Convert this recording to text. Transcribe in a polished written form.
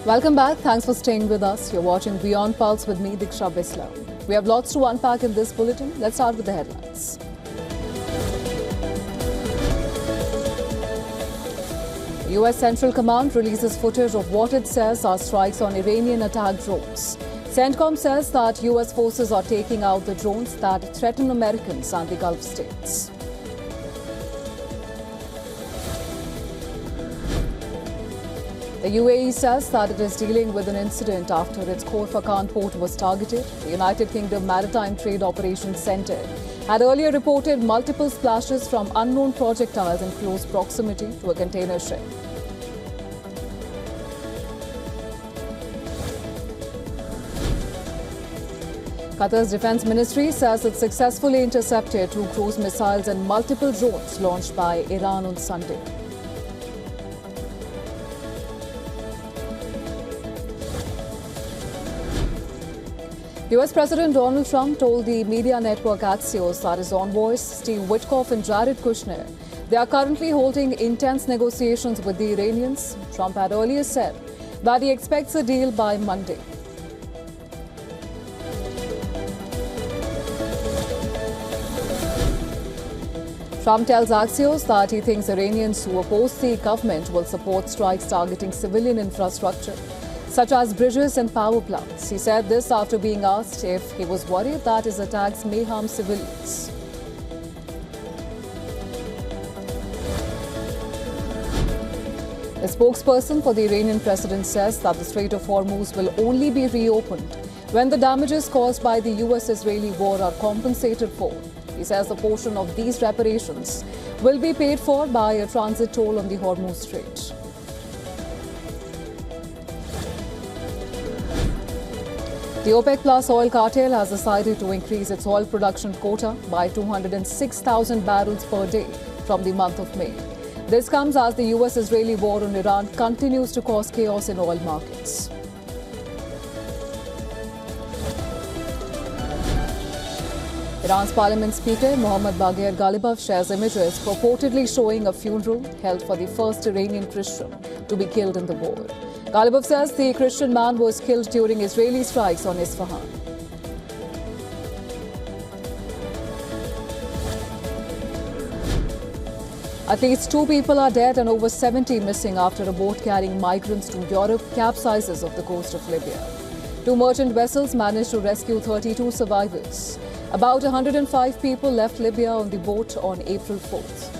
Welcome back. Thanks for staying with us. You're watching Beyond Pulse with me, Diksha Bisla. We have lots to unpack in this bulletin. Let's start with the headlines. US Central Command releases footage of what it says are strikes on Iranian attack drones. CENTCOM says that US forces are taking out the drones that threaten Americans and the Gulf states. The UAE says that it is dealing with an incident after its Khor Fakkan port was targeted. The United Kingdom Maritime Trade Operations Centre had earlier reported multiple splashes from unknown projectiles in close proximity to a container ship. Qatar's Defence Ministry says it successfully intercepted 2 cruise missiles and multiple drones launched by Iran on Sunday. US President Donald Trump told the media network Axios that his envoys, Steve Witkoff and Jared Kushner, they are currently holding intense negotiations with the Iranians. Trump had earlier said that he expects a deal by Monday. Trump tells Axios that he thinks Iranians who oppose the government will support strikes targeting civilian infrastructure, such as bridges and power plants. He said this after being asked if he was worried that his attacks may harm civilians. A spokesperson for the Iranian president says that the Strait of Hormuz will only be reopened when the damages caused by the US-Israeli war are compensated for. He says a portion of these reparations will be paid for by a transit toll on the Hormuz Strait. The OPEC Plus oil cartel has decided to increase its oil production quota by 206,000 barrels per day from the month of May. This comes as the US-Israeli war on Iran continues to cause chaos in oil markets. Iran's parliament speaker Mohammad Bagher Ghalibaf shares images purportedly showing a funeral held for the first Iranian Christian to be killed in the war. Ghalibaf says the Christian man was killed during Israeli strikes on Isfahan. At least 2 people are dead and over 70 missing after a boat carrying migrants to Europe capsizes off the coast of Libya. 2 merchant vessels managed to rescue 32 survivors. About 105 people left Libya on the boat on April 4th.